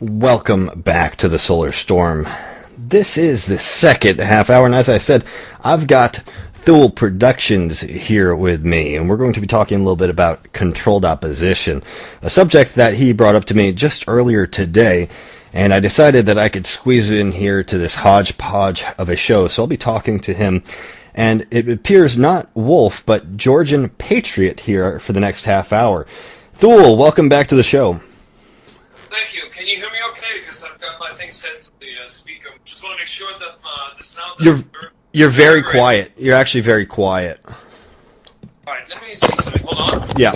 Welcome back to the Solar Storm. This is the second half hour, and as I said, I've got ThuleProductions here with me, and we're going to be talking a little bit about controlled opposition, a subject that he brought up to me just earlier today, and I decided that I could squeeze it in here to this hodgepodge of a show, so I'll be talking to him, and it appears not Wolf, but Georgian Patriot here for the next half hour. Thule, welcome back to the show. Thank you. Can you hear me okay? Because I've got my thing set to the speaker. Just want to make sure that the sound is... You're very quiet. You're actually very quiet. Alright, let me see something. Hold on. Yeah.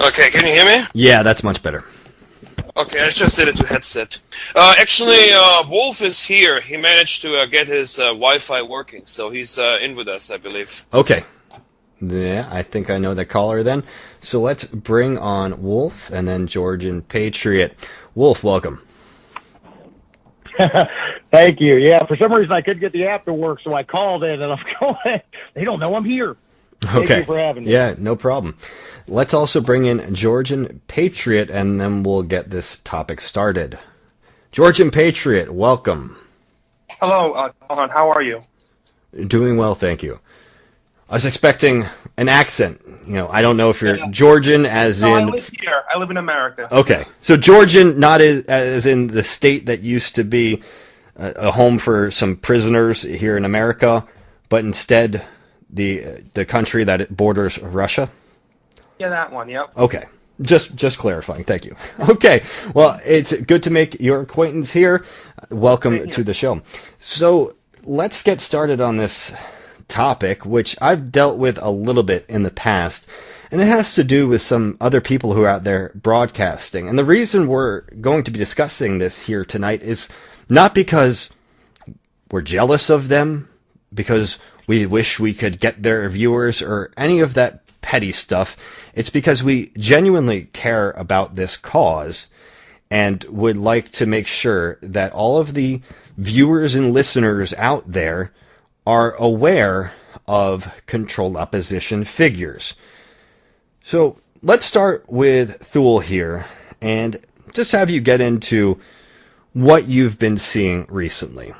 Okay, can you hear me? Yeah, that's much better. Okay, I just did it to headset. Actually, Wolf is here. He managed to get his Wi-Fi working, so he's in with us, I believe. Okay. Yeah, I think I know the caller then. So let's bring on Wolf and then Georgian Patriot. Wolf, welcome. Thank you. Yeah, for some reason I couldn't get the app to work, so I called in and I'm going, they don't know I'm here. Okay. Thank you for having me. Yeah, no problem. Let's also bring in Georgian Patriot and then we'll get this topic started. Georgian Patriot, welcome. Hello, Colin. How are you? Doing well, thank you. I was expecting an accent. You know, I don't know if you're Georgian as in... I live here. I live in America. Okay. So Georgian, not as in the state that used to be a home for some prisoners here in America, but instead the country that it borders Russia? Yeah, that one, yep. Okay. Just clarifying. Thank you. Okay. Well, it's good to make your acquaintance here. Welcome to the show. So let's get started on this topic, which I've dealt with a little bit in the past, and it has to do with some other people who are out there broadcasting. And the reason we're going to be discussing this here tonight is not because we're jealous of them, because we wish we could get their viewers or any of that petty stuff. It's because we genuinely care about this cause and would like to make sure that all of the viewers and listeners out there are aware of controlled opposition figures. So let's start with Thule here and just have you get into what you've been seeing recently.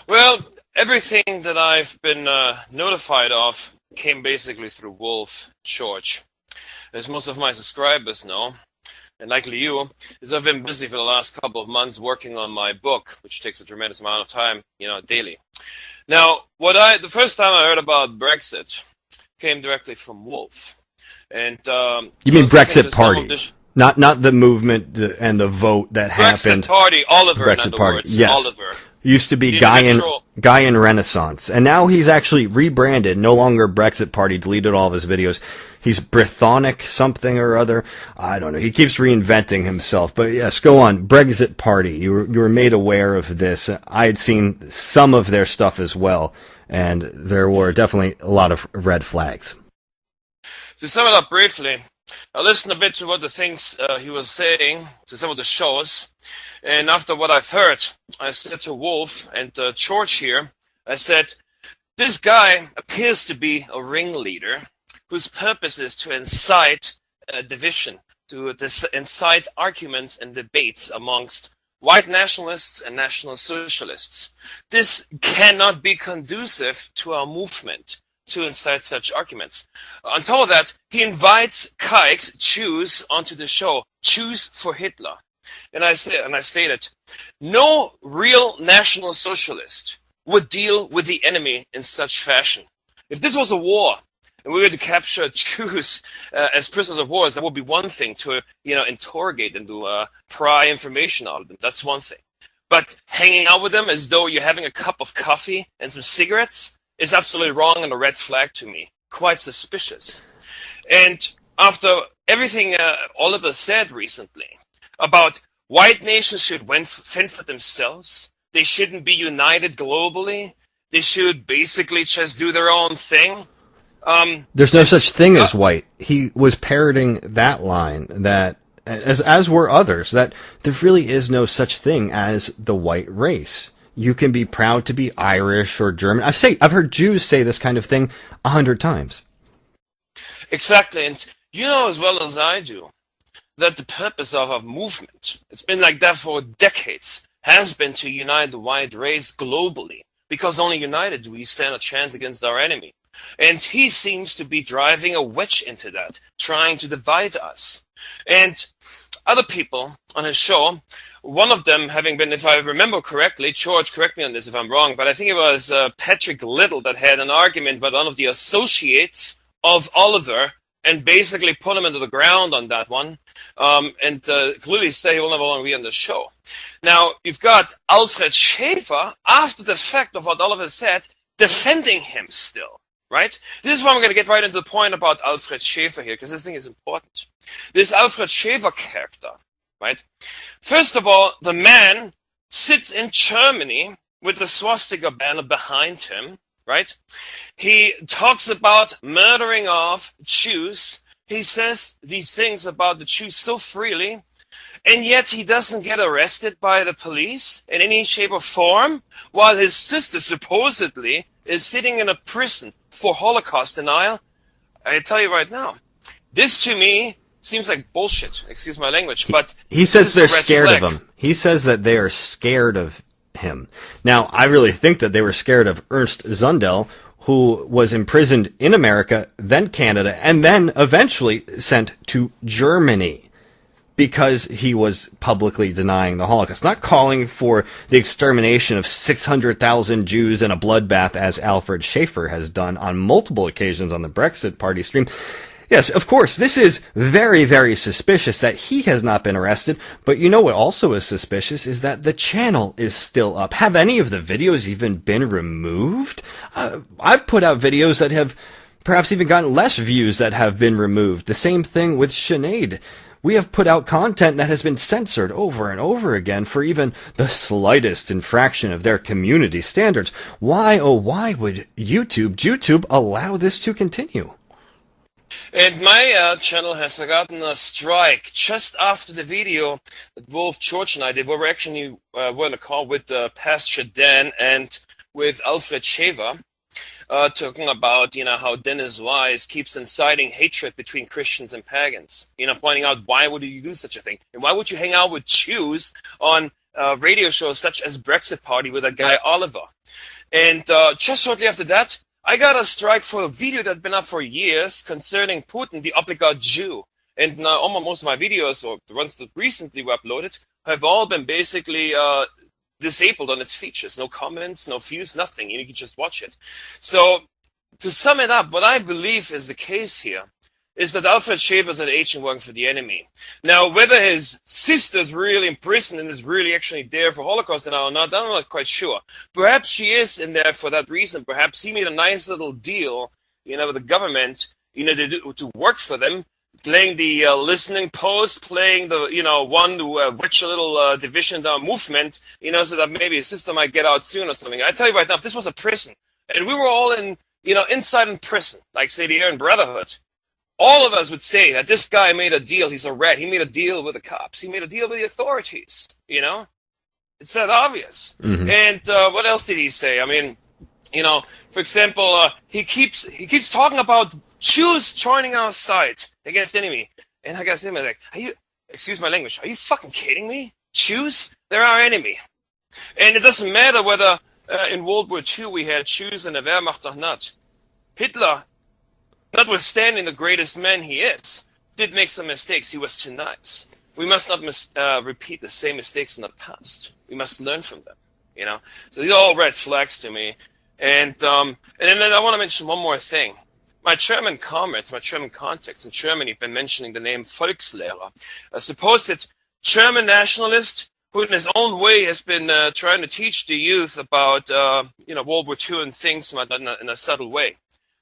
Well, everything that I've been notified of came basically through Wolf George. As most of my subscribers know, and likely you, is I've been busy for the last couple of months working on my book, which takes a tremendous amount of time, daily. Now, the first time I heard about Brexit came directly from Wolf. And you mean Brexit Party, not the movement and the vote that happened. Brexit Party, Oliver, Brexit in other Party. words. Yes. Oliver. Used to be Guy in Renaissance, and now he's actually rebranded. No longer Brexit Party. Deleted all of his videos. He's Brythonic something or other. I don't know. He keeps reinventing himself. But yes, go on. Brexit Party. You were made aware of this. I had seen some of their stuff as well, and there were definitely a lot of red flags. To sum it up briefly, I listened a bit to what the things he was saying, to some of the shows, and after what I've heard, I said to Wolf and George here, I said, this guy appears to be a ringleader whose purpose is to incite division, to incite arguments and debates amongst white nationalists and national socialists. This cannot be conducive to our movement to incite such arguments. On top of that, he invites kikes, Jews, onto the show. Jews for Hitler. And I stated, no real national socialist would deal with the enemy in such fashion. If this was a war, and we were to capture Jews as prisoners of war, that would be one thing to, interrogate and to pry information out of them. That's one thing. But hanging out with them as though you're having a cup of coffee and some cigarettes is absolutely wrong and a red flag to me. Quite suspicious. And after everything Oliver said recently about white nations should fend for themselves, they shouldn't be united globally, they should basically just do their own thing. There's no such thing as white. He was parroting that line, that as were others, that there really is no such thing as the white race. You can be proud to be Irish or German. I've heard Jews say this kind of thing 100 times. Exactly, and You know as well as I do that the purpose of a movement, it's been like that for decades, has been to unite the white race globally, because only united do we stand a chance against our enemy. And he seems to be driving a wedge into that, trying to divide us. And other people on his show, one of them having been, if I remember correctly, George, correct me on this if I'm wrong, but I think it was Patrick Little that had an argument with one of the associates of Oliver and basically put him into the ground on that one, and clearly say he will never want to be on the show. Now, you've got Alfred Schäfer, after the fact of what Oliver said, defending him still, right? This is why I'm going to get right into the point about Alfred Schäfer here, because this thing is important. This Alfred Schäfer character, right? First of all, the man sits in Germany with the swastika banner behind him, right? He talks about murdering off Jews. He says these things about the Jews so freely, and yet he doesn't get arrested by the police in any shape or form, while his sister supposedly is sitting in a prison for Holocaust denial. I tell you right now, this to me seems like bullshit. Excuse my language, but he says they're scared of him. He says that they are scared of him. Now, I really think that they were scared of Ernst Zundel, who was imprisoned in America, then Canada, and then eventually sent to Germany because he was publicly denying the Holocaust, not calling for the extermination of 600,000 Jews in a bloodbath as Alfred Schäfer has done on multiple occasions on the Brexit Party stream. Yes, of course, this is very, very suspicious that he has not been arrested, but you know what also is suspicious is that the channel is still up. Have any of the videos even been removed? I've put out videos that have perhaps even gotten less views that have been removed. The same thing with Sinead. We have put out content that has been censored over and over again for even the slightest infraction of their community standards. Why, oh why would YouTube allow this to continue? And my channel has gotten a strike just after the video that both George and I did. We were actually were on a call with Pastor Dan and with Alfred Schäfer, talking about, how Dennis Wise keeps inciting hatred between Christians and pagans. Pointing out why would you do such a thing? And why would you hang out with Jews on radio shows such as Brexit Party with a guy Oliver? And just shortly after that, I got a strike for a video that had been up for years concerning Putin, the obligate Jew. And now almost most of my videos, or the ones that recently were uploaded, have all been basically disabled on its features. No comments, no views, nothing. You can just watch it. So to sum it up, what I believe is the case here is that Alfred Schäfer is an agent working for the enemy. Now, whether his sister's really in prison and is really actually there for Holocaust denial or not, I'm not quite sure. Perhaps she is in there for that reason. Perhaps he made a nice little deal, with the government, to work for them, playing the listening post, playing the, one to watch a little division movement, so that maybe his sister might get out soon or something. I tell you right now, if this was a prison, and we were all in, inside in prison, like say the Aryan Brotherhood, all of us would say that this guy made a deal. He's a rat. He made a deal with the cops. He made a deal with the authorities. It's that obvious. Mm-hmm. And what else did he say? I mean, for example, he keeps talking about Jews joining our side against enemy. And I gotta say, like, excuse my language, are you fucking kidding me? Jews? They're our enemy. And it doesn't matter whether in World War II we had Jews in the Wehrmacht or not. Hitler, notwithstanding the greatest man he is, did make some mistakes. He was too nice. We must not repeat the same mistakes in the past. We must learn from them, So these are all red flags to me. And then I want to mention one more thing. My German comrades, my German contacts in Germany have been mentioning the name Volkslehrer, a supposed German nationalist who in his own way has been trying to teach the youth about, World War II and things in a subtle way.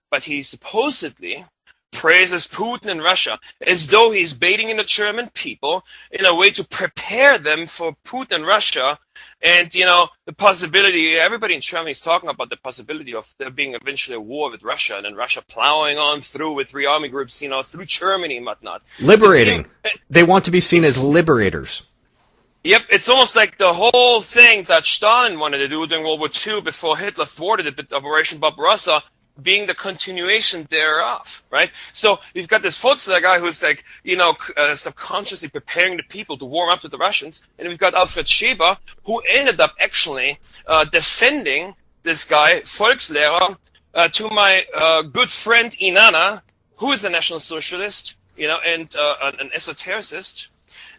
But he supposedly praises Putin and Russia as though he's baiting in the German people in a way to prepare them for Putin and Russia. And, the possibility, everybody in Germany is talking about the possibility of there being eventually a war with Russia and then Russia plowing on through with 3 army groups, through Germany and whatnot. Liberating. They want to be seen as liberators. Yep, it's almost like the whole thing that Stalin wanted to do during World War II before Hitler thwarted it with Operation Barbarossa being the continuation thereof, right? So we've got this Volkslehr guy who's like, subconsciously preparing the people to warm up to the Russians, and we've got Alfred Schäfer, who ended up actually defending this guy, Volkslehrer, to my good friend Inanna, who is a National Socialist, and an esotericist.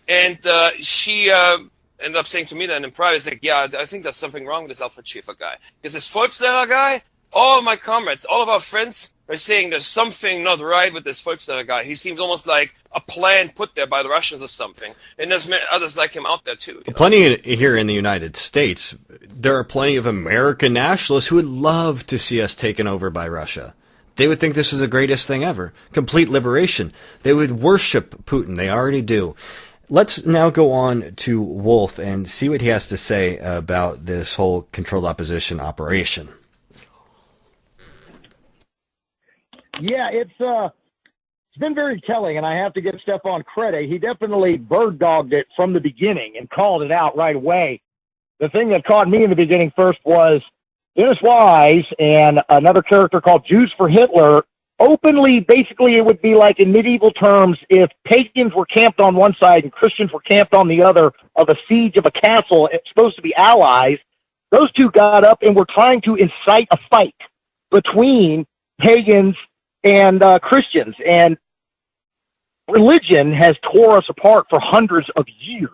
And she ended up saying to me then in private, like, yeah, I think there's something wrong with this Alfred Schäfer guy. Because this Volkslehrer guy, all my comrades, all of our friends are saying there's something not right with this Volkslehrer guy. He seems almost like a plan put there by the Russians or something. And there's others like him out there too. Plenty here in the United States. There are plenty of American nationalists who would love to see us taken over by Russia. They would think this is the greatest thing ever. Complete liberation. They would worship Putin. They already do. Let's now go on to Wolf and see what he has to say about this whole controlled opposition operation. Yeah, it's been very telling, and I have to give Stefan credit. He definitely bird-dogged it from the beginning and called it out right away. The thing that caught me in the beginning first was Dennis Wise and another character called Jews for Hitler openly, basically it would be like in medieval terms, if pagans were camped on one side and Christians were camped on the other of a siege of a castle, it's supposed to be allies, those two got up and were trying to incite a fight between pagans and Christians. And religion has tore us apart for hundreds of years.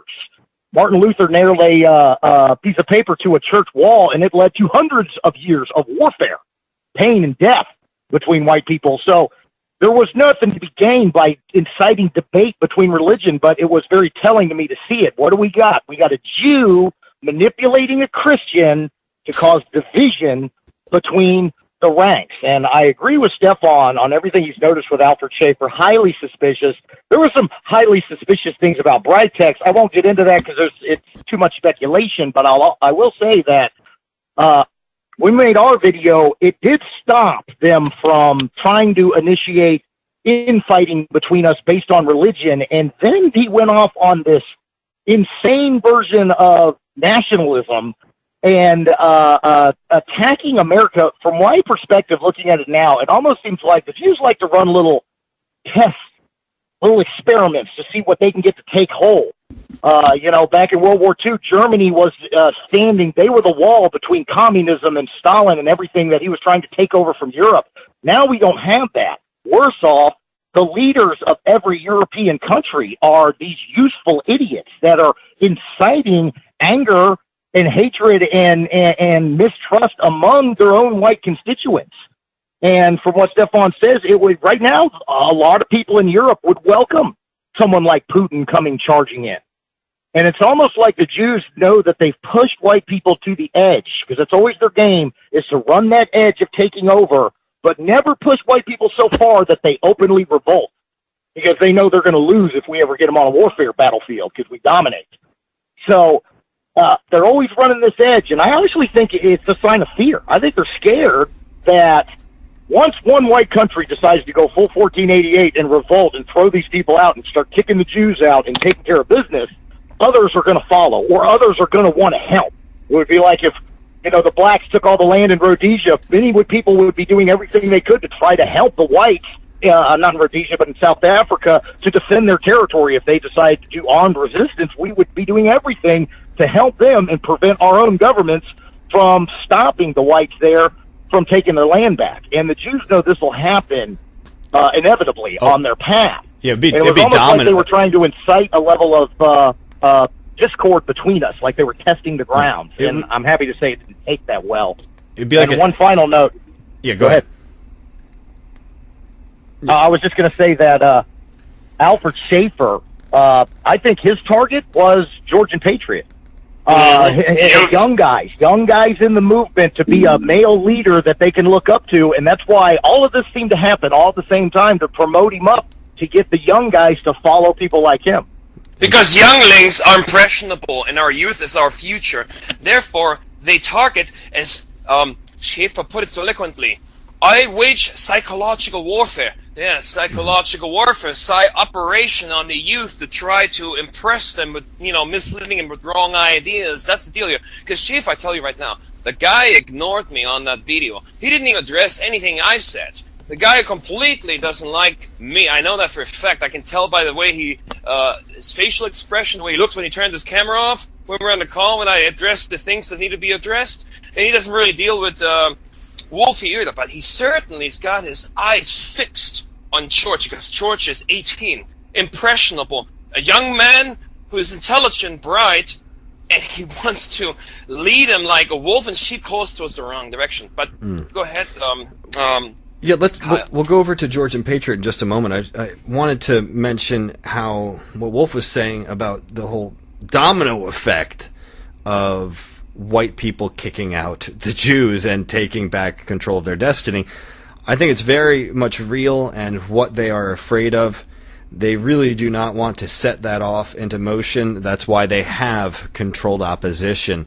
Martin Luther nailed a piece of paper to a church wall, and it led to hundreds of years of warfare, pain, and death between white people. So there was nothing to be gained by inciting debate between religion, but it was very telling to me to see it. What do we got? We got a Jew manipulating a Christian to cause division between the ranks. And I agree with Stefan on everything he's noticed with Alfred Schäfer. Highly suspicious. There were some highly suspicious things about Britex. I won't get into that because it's too much speculation, but I will say that we made our video. It did stop them from trying to initiate infighting between us based on religion. And then he went off on this insane version of nationalism and attacking America. From my perspective, looking at it now, it almost seems like the Jews like to run little tests, little experiments to see what they can get to take hold. Back in World War II, Germany was standing. They were the wall between communism and Stalin and everything that he was trying to take over from Europe. Now we don't have that. Worse off, the leaders of every European country are these useful idiots that are inciting anger and hatred and mistrust among their own white constituents. And from what Stefan says, it would right now, a lot of people in Europe would welcome someone like Putin coming charging in. And it's almost like the Jews know that they've pushed white people to the edge, because that's always their game, is to run that edge of taking over, but never push white people so far that they openly revolt, because they know they're going to lose if we ever get them on a warfare battlefield, because we dominate. So they're always running this edge, and I actually think it's a sign of fear. I think they're scared that once one white country decides to go full 1488 and revolt and throw these people out and start kicking the Jews out and taking care of business, others are going to follow, or others are going to want to help. It would be like if, the blacks took all the land in Rhodesia, many people would be doing everything they could to try to help the whites, not in Rhodesia, but in South Africa, to defend their territory. If they decide to do armed resistance, we would be doing everything to help them and prevent our own governments from stopping the whites there from taking their land back. And the Jews know this will happen inevitably on their path. Yeah, it was almost dominant. Like they were trying to incite a level of discord between us, like they were testing the grounds. And I'm happy to say it didn't take that well. It'd be like one final note. Yeah, go ahead. I was just going to say that Alfred Schäfer, I think his target was Georgian Patriot. Young guys in the movement, to be a male leader that they can look up to. And that's why all of this seemed to happen all at the same time, to promote him up, to get the young guys to follow people like him. Because younglings are impressionable, and our youth is our future. Therefore, they target, as Schäfer put it so eloquently, I wage psychological warfare. Yeah, psychological warfare, operation on the youth to try to impress them with, misleading them with wrong ideas. That's the deal here. Because Schäfer, I tell you right now, The guy ignored me on that video. He didn't even address anything I said. The guy completely doesn't like me. I know that for a fact. I can tell by the way his facial expression, the way he looks when he turns his camera off, when we're on the call, when I address the things that need to be addressed. And he doesn't really deal with Wolfie either, but he certainly's got his eyes fixed on George, because George is 18, impressionable, a young man who is intelligent, bright, and he wants to lead him like a wolf in sheep clothes towards the wrong direction. But go ahead. Yeah, we'll go over to George and Patriot in just a moment. I wanted to mention how what Wolf was saying about the whole domino effect of white people kicking out the Jews and taking back control of their destiny. I think it's very much real, and what they are afraid of, they really do not want to set that off into motion. That's why they have controlled opposition.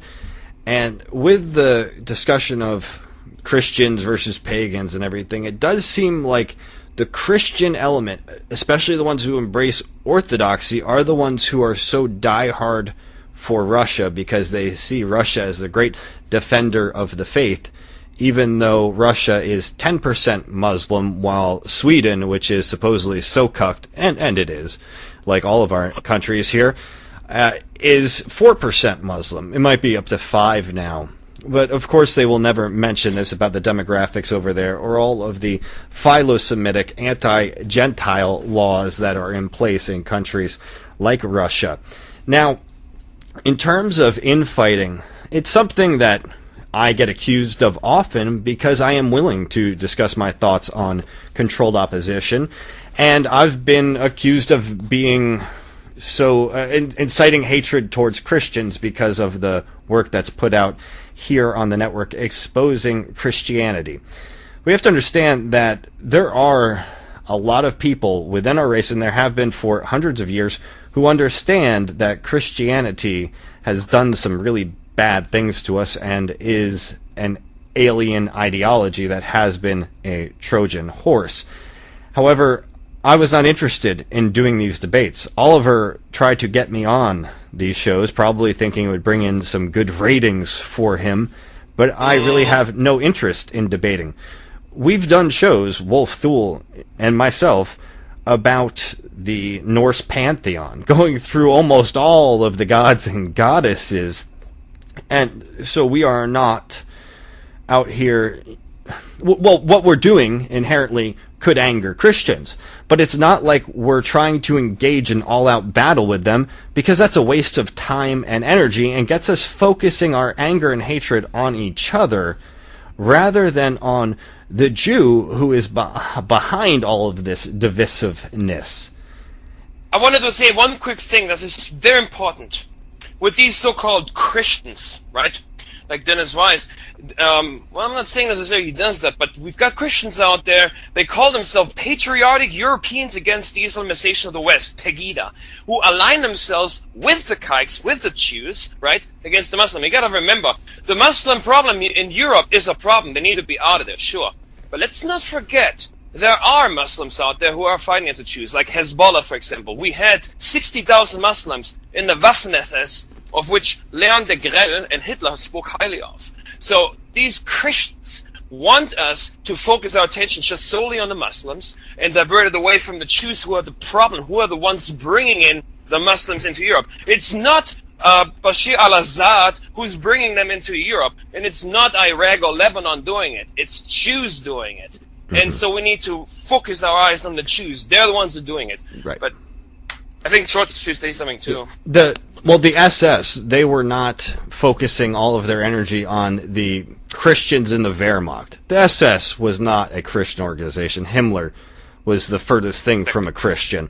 And with the discussion of Christians versus pagans and everything, it does seem like the Christian element, especially the ones who embrace orthodoxy, are the ones who are so diehard for Russia, because they see Russia as the great defender of the faith, even though Russia is 10% Muslim, while Sweden, which is supposedly so cucked, and it is, like all of our countries here, is 4% Muslim. It might be up to 5 now. But, of course, they will never mention this about the demographics over there, or all of the philo-Semitic, anti-Gentile laws that are in place in countries like Russia. Now, in terms of infighting, it's something that I get accused of often, because I am willing to discuss my thoughts on controlled opposition, and I've been accused of being so inciting hatred towards Christians because of the work that's put out here on the network exposing Christianity. We have to understand that there are a lot of people within our race, and there have been for hundreds of years, who understand that Christianity has done some really bad things to us and is an alien ideology that has been a Trojan horse. However, I was not interested in doing these debates. Oliver tried to get me on these shows, probably thinking it would bring in some good ratings for him, but I really have no interest in debating. We've done shows, Wolf, Thule, and myself, about the Norse pantheon, going through almost all of the gods and goddesses. And so we are not out here... Well, what we're doing inherently could anger Christians, but it's not like we're trying to engage in all-out battle with them, because that's a waste of time and energy and gets us focusing our anger and hatred on each other rather than on the Jew who is behind all of this divisiveness. I wanted to say one quick thing that is very important. With these so-called Christians, right? Like Dennis Weiss. Well, I'm not saying necessarily he does that, but we've got Christians out there. They call themselves patriotic Europeans against the Islamization of the West, Pegida, who align themselves with the Kikes, with the Jews, right, against the Muslim. You gotta remember, the Muslim problem in Europe is a problem. They need to be out of there, sure. But let's not forget, there are Muslims out there who are fighting against the Jews, like Hezbollah, for example. We had 60,000 Muslims in the Waffen-SS, of which Leon de Grelle and Hitler spoke highly of. So these Christians want us to focus our attention just solely on the Muslims and divert it away from the Jews, who are the problem, who are the ones bringing in the Muslims into Europe. It's not Bashir al-Assad who's bringing them into Europe, and it's not Iraq or Lebanon doing it. It's Jews doing it. And so we need to focus our eyes on the Jews. They're the ones who are doing it. Right. But I think George should say something too. The SS, they were not focusing all of their energy on the Christians in the Wehrmacht. The SS was not a Christian organization. Himmler was the furthest thing from a Christian.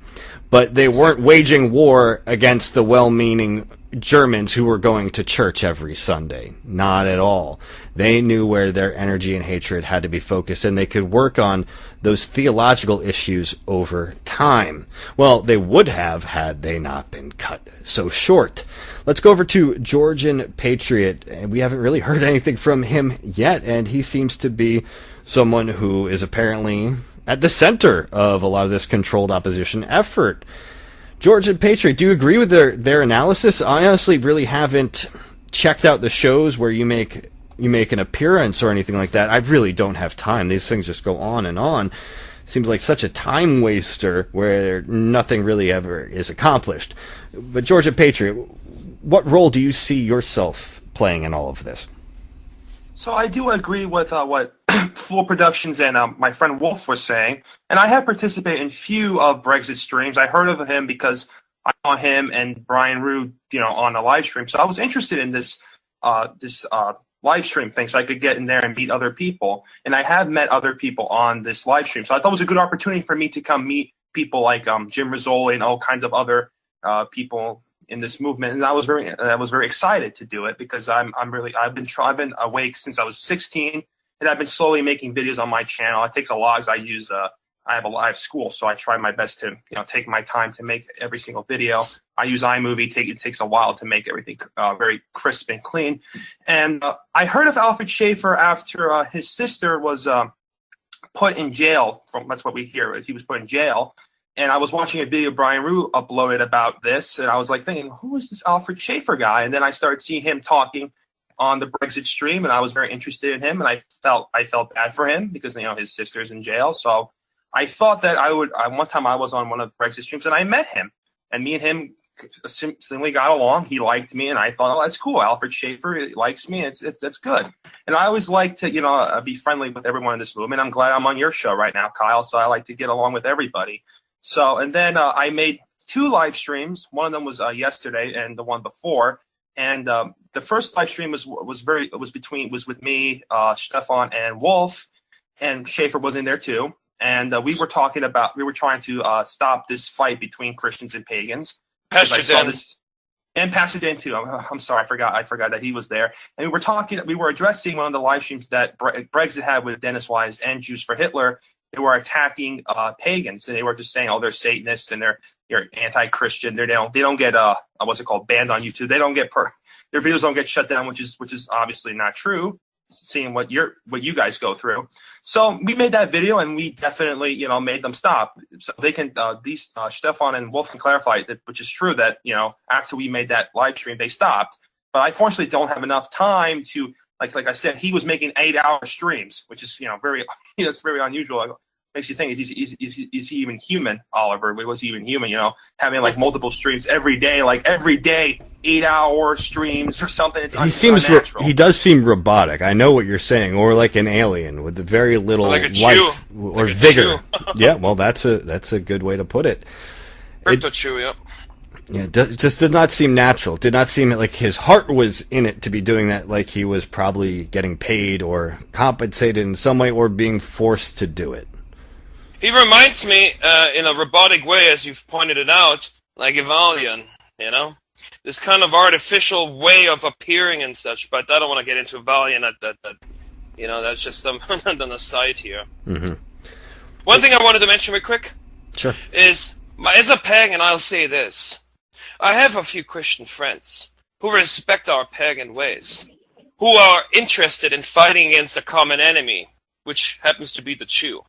But they weren't waging war against the well-meaning Germans who were going to church every Sunday. Not at all. They knew where their energy and hatred had to be focused, and they could work on those theological issues over time. Well, they would have had they not been cut so short. Let's go over to Georgian Patriot. We haven't really heard anything from him yet, and he seems to be someone who is apparently at the center of a lot of this controlled opposition effort. Georgian Patriot, do you agree with their analysis? I honestly really haven't checked out the shows where you make you make an appearance or anything like that. I really don't have time. These things just go on and on. Seems like such a time waster where nothing really ever is accomplished. But Georgia Patriot, what role do you see yourself playing in all of this? So I do agree with what ThuleProductions and my friend Wolf was saying, and I have participated in few of Brexit streams. I heard of him because I saw him and Brian Rue, on a live stream. So I was interested in this live stream thing, so I could get in there and meet other people. And I have met other people on this live stream, so I thought it was a good opportunity for me to come meet people like Jim Rizzoli and all kinds of other people in this movement. And I was very excited to do it because I've been awake since I was 16, and I've been slowly making videos on my channel. It takes a lot, as I have a live school, so I try my best to take my time to make every single video. I use iMovie. It takes a while to make everything very crisp and clean. And I heard of Alfred Schaefer after his sister was put in jail. That's what we hear. He was put in jail. And I was watching a video Brian Rue uploaded about this, and I was like thinking, who is this Alfred Schaefer guy? And then I started seeing him talking on the Brexit stream, and I was very interested in him, and I felt bad for him because his sister's in jail. So I thought that one time I was on one of the Brexit streams, and I met him, and me and him simply got along. He liked me, and I thought, oh, that's cool. Alfred Schaefer likes me. That's good. And I always like to, be friendly with everyone in this movement. I'm glad I'm on your show right now, Kyle. So I like to get along with everybody. So, and then I made 2 live streams. One of them was yesterday, and the one before. And the first live stream was with me, Stefan, and Wolf, and Schaefer was in there too. And we were trying to stop this fight between Christians and pagans. Pastor Dan. And Pastor Dan too. I'm sorry, I forgot that he was there. And we were addressing one of the live streams that Brexit had with Dennis Wise and Jews for Hitler. They were attacking pagans, and they were just saying, "Oh, they're Satanists and they're anti-Christian. They don't get what's it called, banned on YouTube. They don't get their videos don't get shut down, which is obviously not true. Seeing what you guys go through." So we made that video, and we definitely made them stop. So they can Stefan and Wolf can clarify that, which is true, that after we made that live stream they stopped. But I fortunately don't have enough time to like I said, he was making 8-hour streams, which is very it's very unusual. Makes you think, is he even human, Oliver? Was he even human? Having like multiple streams every day, 8-hour streams or something. He does seem robotic. I know what you're saying, or like an alien with very little life or vigor. Yeah, well, that's a good way to put it. Crypto chew, yeah. Yeah, just did not seem natural. Did not seem like his heart was in it to be doing that. Like he was probably getting paid or compensated in some way, or being forced to do it. He reminds me, in a robotic way, as you've pointed it out, like Evalian, this kind of artificial way of appearing and such. But I don't want to get into Evalian. That's just something on the side here. Mm-hmm. One thing I wanted to mention real quick, sure, is as a pagan, I'll say this: I have a few Christian friends who respect our pagan ways, who are interested in fighting against a common enemy, which happens to be the Jew.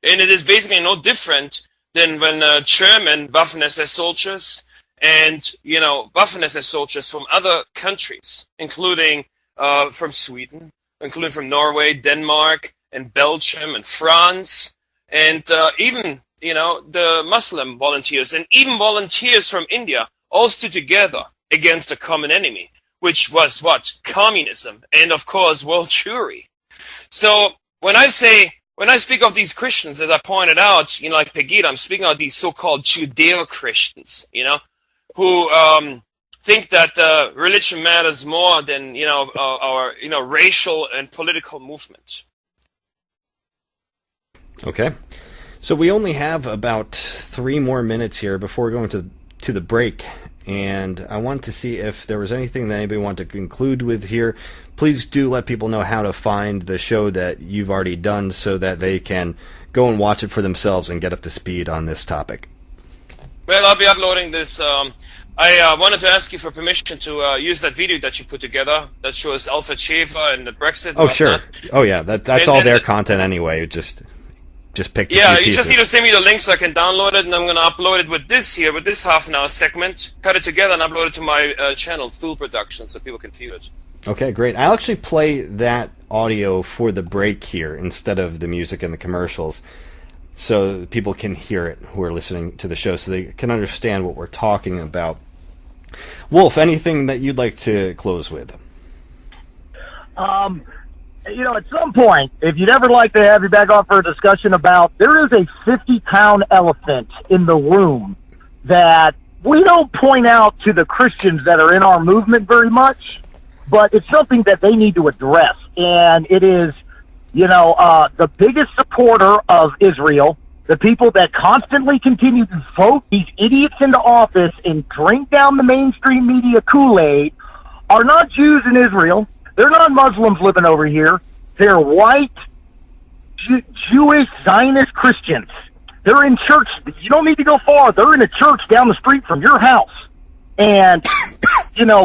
And it is basically no different than when German Waffen-SS soldiers and, Waffen-SS soldiers from other countries, including from Sweden, including from Norway, Denmark, and Belgium, and France, and even, the Muslim volunteers, and even volunteers from India, all stood together against a common enemy, which was what? Communism, and of course, world Jewry. So when I speak of these Christians, as I pointed out, like Pegida, I'm speaking of these so-called Judeo-Christians, who think that religion matters more than, our, racial and political movement. Okay. So we only have about 3 more minutes here before we're going to the break, and I wanted to see if there was anything that anybody wanted to conclude with here. Please do let people know how to find the show that you've already done so that they can go and watch it for themselves and get up to speed on this topic. Well, I'll be uploading this. I wanted to ask you for permission to use that video that you put together that shows Alfred Schaefer and the Brexit. Oh, sure. Oh, yeah. That's all their content anyway. Just pick the few you pieces. Just need to send me the link so I can download it, and I'm going to upload it with this half-an-hour segment, cut it together, and upload it to my channel, ThuleProductions, so people can view it. Okay, great. I'll actually play that audio for the break here instead of the music and the commercials, so people can hear it who are listening to the show, so they can understand what we're talking about. Wolf, anything that you'd like to close with? At some point, if you'd ever like to have you back on for a discussion about, there is a 50-pound elephant in the room that we don't point out to the Christians that are in our movement very much, but it's something that they need to address. And it is, the biggest supporter of Israel, the people that constantly continue to vote these idiots into office and drink down the mainstream media Kool-Aid, are not Jews in Israel. They're not Muslims living over here. They're white, Jewish, Zionist Christians. They're in church. You don't need to go far. They're in a church down the street from your house. And,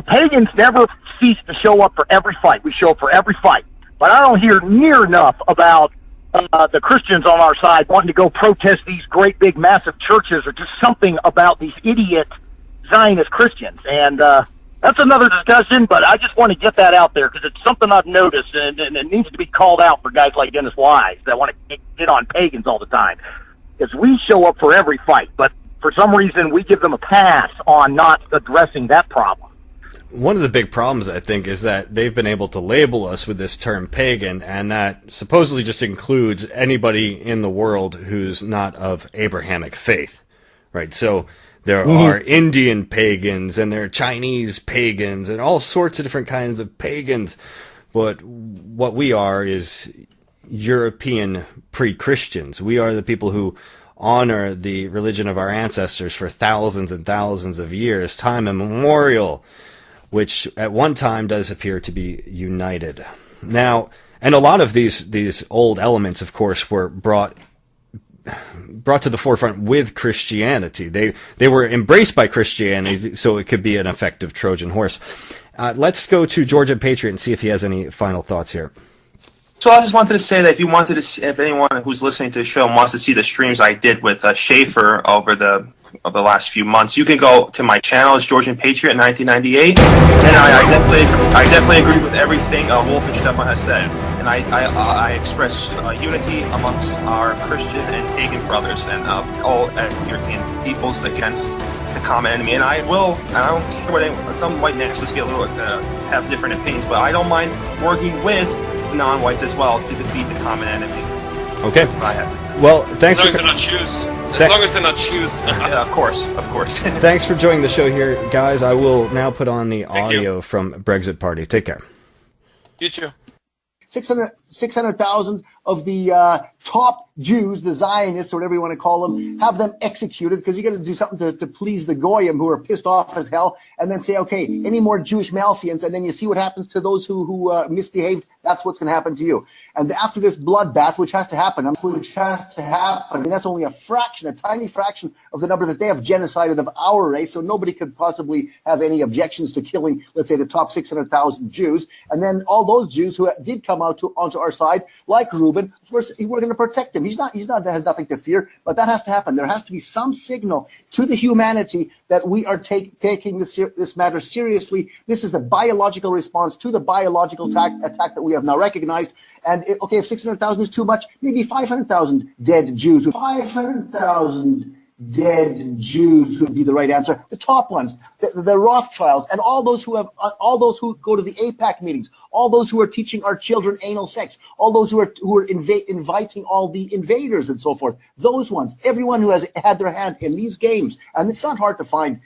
pagans never cease to show up for every fight. We show up for every fight. But I don't hear near enough about the Christians on our side wanting to go protest these great, big, massive churches, or just something about these idiot Zionist Christians. And that's another discussion, but I just want to get that out there because it's something I've noticed, and it needs to be called out for guys like Dennis Wise that want to get on pagans all the time. Because we show up for every fight, but for some reason we give them a pass on not addressing that problem. One of the big problems, I think, is that they've been able to label us with this term pagan, and that supposedly just includes anybody in the world who's not of Abrahamic faith, right? So there are Indian pagans, and there are Chinese pagans, and all sorts of different kinds of pagans. But what we are is European pre-Christians. We are the people who honor the religion of our ancestors for thousands and thousands of years, time immemorial, which at one time does appear to be united. Now, and a lot of these old elements, of course, were brought to the forefront with Christianity. They were embraced by Christianity, so it could be an effective Trojan horse. Let's go to Georgia Patriot and see if he has any final thoughts here. So I just wanted to say that if anyone who's listening to the show wants to see the streams I did with Schaefer over the last few months, you can go to my channel. It's Georgian Patriot 1998, and I definitely agree with everything Wolf and Stefan has said, and I express unity amongst our Christian and pagan brothers and all European peoples against the common enemy. And I don't care what some white nationalists get have different opinions, but I don't mind working with non-whites as well to defeat the common enemy. Okay. Well, thanks. As long as they're not Jews. As long as they're not Jews. Yeah, of course. Thanks for joining the show here, guys. I will now put on the audio from Brexit Party. Take care. You too. 600,000 of the top Jews, the Zionists, or whatever you want to call them, have them executed, because you got to do something to please the Goyim, who are pissed off as hell, and then say, okay, any more Jewish malfeasance, and then you see what happens to those who misbehaved. That's what's going to happen to you. And after this bloodbath, which has to happen, and that's only a tiny fraction of the number that they have genocided of our race, so nobody could possibly have any objections to killing, let's say, the top 600,000 Jews. And then all those Jews who did come onto our side, like Reuben, of course, we're going to protect him. He's not has nothing to fear, but that has to happen. There has to be some signal to the humanity that we are taking this matter seriously. This is the biological response to the biological attack that we have now recognized. And if 600,000 is too much, maybe 500,000 dead Jews. 500,000 dead Jews would be the right answer. The top ones, the Rothschilds, and all those who go to the AIPAC meetings, all those who are teaching our children anal sex, all those who are inviting all the invaders and so forth. Those ones, everyone who has had their hand in these games, and it's not hard to find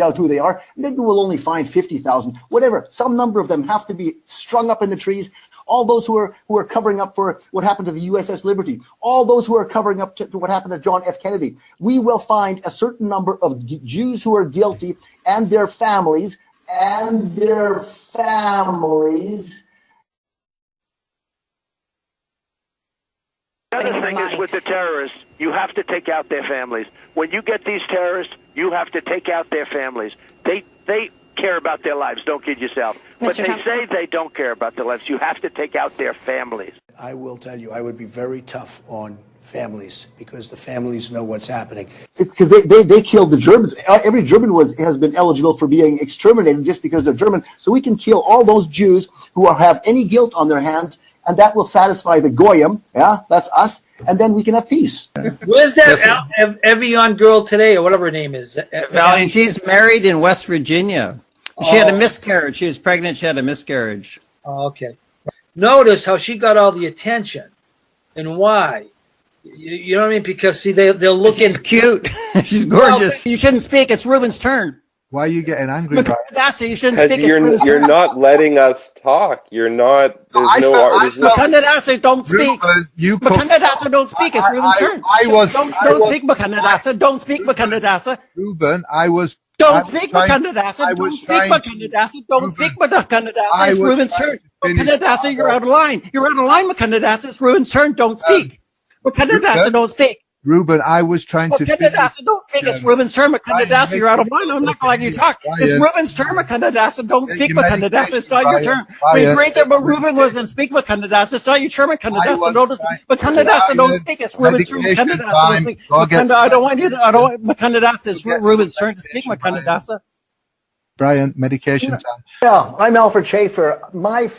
out who they are. Maybe we'll only find 50,000, whatever. Some number of them have to be strung up in the trees. All those who are covering up for what happened to the USS Liberty, all those who are covering up to what happened to John F. Kennedy. We will find a certain number of Jews who are guilty, and their families, The other thing is with the terrorists, you have to take out their families. When you get these terrorists, you have to take out their families. They care about their lives. Don't kid yourself. But they say they don't care about their lives. You have to take out their families. I will tell you, I would be very tough on families, because the families know what's happening. Because they killed the Germans. Every German has been eligible for being exterminated just because they're German. So we can kill all those Jews who have any guilt on their hands, and that will satisfy the Goyim. Yeah, that's us. And then we can have peace. Where's that Evian girl today, or whatever her name is? Valiant, she's married in West Virginia. She had a miscarriage. She was pregnant. She had a miscarriage. Oh, okay. Notice how she got all the attention, and why. You know what I mean? Because, see, they'll look She's cute. She's gorgeous. You shouldn't speak. It's Ruben's turn. Why are you getting angry, Brian? You shouldn't speak. You're not letting us talk. You're not. There's Makandadasa, don't speak. Ruben, Makandadasa, don't speak. It's Ruben's turn. Don't speak, Makandadasa. Don't speak, Makandadasa. Ruben, I was. Don't speak, Makandadasa. Don't speak, Makandadasa. Don't speak, Makandadasa. It's Ruben's turn. Makandadasa, you're out of line. You're out of line, Makandadasa. It's Ruben's turn. Don't speak. Makandadasa, don't speak. Ruben, I was trying to. Makandadasa, don't speak. It's Ruben's turn. Makandadasa, you're out of line. I'm not going to let you talk. It's Ruben's turn, Makandadasa. Don't speak, Makandadasa. It's not your turn. We agreed that Ruben was going to speak, Makandadasa. It's not your turn, Makandadasa. Makandadasa, don't speak. It's Ruben's turn, Makandadasa. I don't want you to. Makandadasa, it's Ruben's turn to speak, Makandadasa. Brian, medication time. Yeah, I'm Alfred Schaefer. My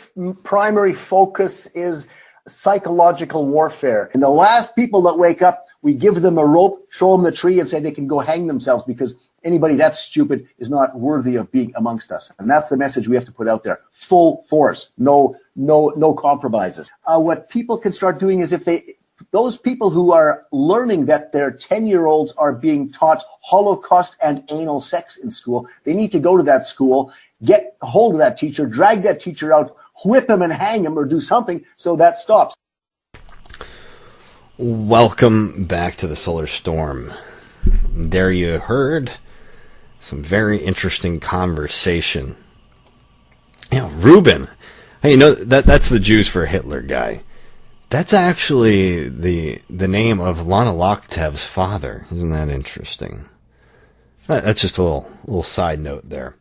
primary focus is psychological warfare. And the last people that wake up, we give them a rope, show them the tree, and say they can go hang themselves, because anybody that's stupid is not worthy of being amongst us. And that's the message we have to put out there. Full force. No compromises. What people can start doing is, those people who are learning that their 10-year-olds are being taught Holocaust and anal sex in school, they need to go to that school, get a hold of that teacher, drag that teacher out, whip him and hang him, or do something so that stops. Welcome back to the Solar Storm. There you heard some very interesting conversation. Yeah, Ruben. Hey, you know, that's the Jews for Hitler guy. That's actually the name of Lana Lokhtev's father. Isn't that interesting? That's just a little side note there.